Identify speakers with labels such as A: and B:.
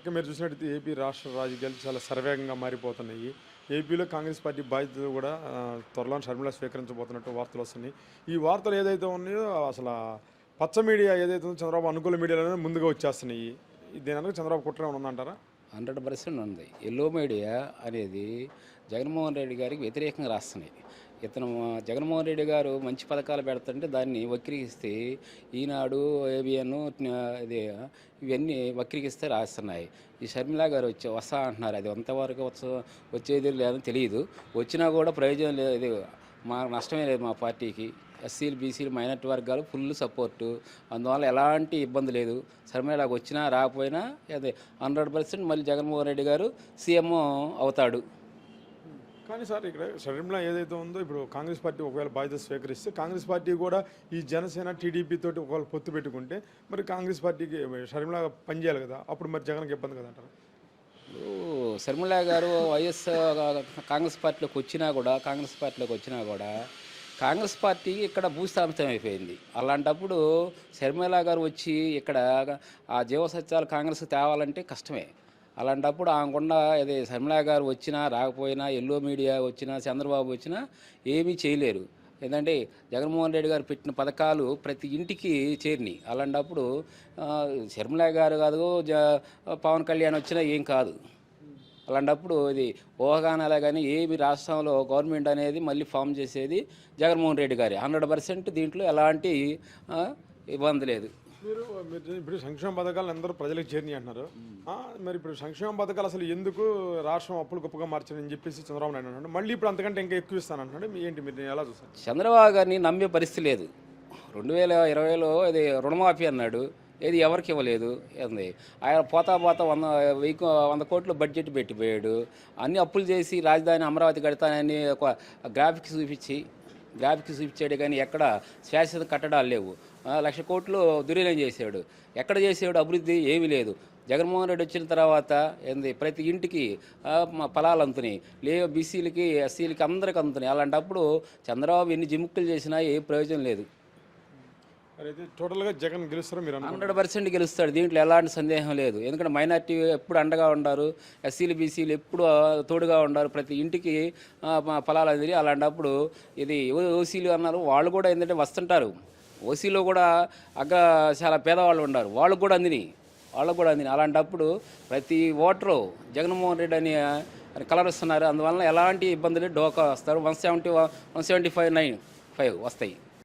A: ఇక మీరు చూసినట్టయితే ఏపీ రాష్ట్ర రాజకీయాలు చాలా శరవేగంగా మారిపోతున్నాయి. ఏపీలో కాంగ్రెస్ పార్టీ బాధ్యతలు కూడా త్వరలో షర్మిల స్వీకరించబోతున్నట్టు వార్తలు వస్తున్నాయి. ఈ వార్తలు ఏదైతే ఉన్నాయో అసలు పచ్చ మీడియా ఏదైతే ఉందో చంద్రబాబు అనుకూల మీడియాలోనే ముందుగా వచ్చేస్తున్నాయి. దీని వెనక చంద్రబాబు కుట్ర ఉందంటారా?
B: 100% ఉంది. ఎల్లో మీడియా అనేది జగన్మోహన్ రెడ్డి గారికి వ్యతిరేకంగా రాస్తున్నాయి. ఇతను జగన్మోహన్ రెడ్డి గారు మంచి పథకాలు పెడుతుంటే దాన్ని వక్రీకిస్తే ఈనాడు, ఏబిఎన్ ఇది ఇవన్నీ వక్రీకిస్తే రాస్తున్నాయి. ఈ షర్మిల గారు వస్తా అంటున్నారు. అది ఎంతవరకు వచ్చేది లేదని తెలియదు. వచ్చినా కూడా ప్రయోజనం లేదు, మా నష్టమే లేదు మా పార్టీకి. ఎస్సీలు, బీసీలు, మైనార్టీ వర్గాలు ఫుల్ సపోర్టు. అందువల్ల ఎలాంటి ఇబ్బంది లేదు. షర్మిలాగా వచ్చినా రాకపోయినా అదే 100% మళ్ళీ జగన్మోహన్ రెడ్డి గారు సీఎం అవుతాడు.
A: కానీ సార్ ఇక్కడ షర్మిల ఏదైతే ఉందో ఇప్పుడు కాంగ్రెస్ పార్టీ ఒకవేళ బాధ్యత స్వీకరిస్తే కాంగ్రెస్ పార్టీ కూడా ఈ జనసేన టీడీపీ తోటి ఒకవేళ పొత్తు పెట్టుకుంటే మరి కాంగ్రెస్ పార్టీకి షర్మిల పనిచేయాలి కదా, అప్పుడు మరి జగన్కి ఇబ్బంది కదా అంటారు.
B: షర్మిల గారు కాంగ్రెస్ పార్టీలోకి వచ్చినా కూడా కాంగ్రెస్ పార్టీ ఇక్కడ భూస్థాపితం అయిపోయింది. అలాంటప్పుడు షర్మిల గారు వచ్చి ఇక్కడ ఆ జీవసత్యాలు కాంగ్రెస్ తేవాలంటే కష్టమే. అలాంటప్పుడు ఆమెకుండా ఇది షర్మిల గారు వచ్చినా రాకపోయినా, ఎల్లో మీడియా వచ్చినా, చంద్రబాబు వచ్చినా ఏమీ చేయలేరు. ఏంటంటే జగన్మోహన్ రెడ్డి గారు పెట్టిన పథకాలు ప్రతి ఇంటికి చేరినాయి. అలాంటప్పుడు షర్మిల గారు కాదు, పవన్ కళ్యాణ్ వచ్చినా ఏం కాదు. అలాంటప్పుడు ఇది ఊహాగానాలే కానీ ఏమి రాష్ట్రంలో గవర్నమెంట్ అనేది మళ్ళీ ఫామ్ చేసేది జగన్మోహన్ రెడ్డి గారి 100%. దీంట్లో ఎలాంటి ఇబ్బంది లేదు.
A: మీరు ఇప్పుడు సంక్షేమ పథకాలు అందరూ ప్రజలకు చేరినాయి అంటున్నారు. మరి ఇప్పుడు సంక్షేమ పథకాలు అసలు ఎందుకు రాష్ట్రం అప్పులు గొప్పగా మార్చారని చెప్పేసి చంద్రబాబు నాయుడు అంటున్నాడు. మళ్ళీ ఇప్పుడు అంతకంటే ఇంకా ఎక్కువ ఇస్తానంటున్నాడు. ఏంటి మీరు ఎలా చూస్తారు?
B: చంద్రబాబు గారిని నమ్మే పరిస్థితి లేదు. 2020లో ఇది రుణమాఫీ అన్నాడు, ఏది ఎవరికి ఇవ్వలేదు. ఏంది ఆయన పోతా 100 కోట్లు బడ్జెట్ పెట్టిపోయాడు. అన్ని అప్పులు చేసి రాజధాని అమరావతి కడతానని ఒక గ్రాఫిక్స్ చూపించాడు కానీ ఎక్కడ శాశ్వత కట్టడాలు లేవు. 1,00,000 కోట్లు దుర్వినియోగం చేశాడు. ఎక్కడ చేసాడు అభివృద్ధి? ఏమీ లేదు. జగన్మోహన్ రెడ్డి వచ్చిన తర్వాత ఏంది ప్రతి ఇంటికి ఫలాలు అందుతున్నాయి. బీసీలకి, ఎస్సీలకి అందరికీ అందుతున్నాయి. అలాంటప్పుడు చంద్రబాబు ఎన్ని జిమ్ముక్కులు చేసినా ఏ ప్రయోజనం లేదు.
A: అయితే టోటల్గా జగన్ గెలుస్తారా మీరు?
B: 100% గెలుస్తాడు. దీంట్లో ఎలాంటి సందేహం లేదు. ఎందుకంటే మైనార్టీ ఎప్పుడు అండగా ఉన్నారు, ఎస్సీలు, బీసీలు ఎప్పుడు తోడుగా ఉన్నారు. ప్రతి ఇంటికి ఫలాలు అందిరి. అలాంటప్పుడు ఇది ఓసీలు అన్నారు, వాళ్ళు కూడా ఏంటంటే వస్తుంటారు. ఓసీలో కూడా చాలా పేదవాళ్ళు ఉన్నారు, వాళ్ళకు కూడా అందినాయి. అలాంటప్పుడు ప్రతి ఓటరు జగన్మోహన్ రెడ్డి అని కలర్ ఇస్తున్నారు. అందువలన ఎలాంటి ఇబ్బందులు డోకా వస్తారు. 175 వస్తాయి.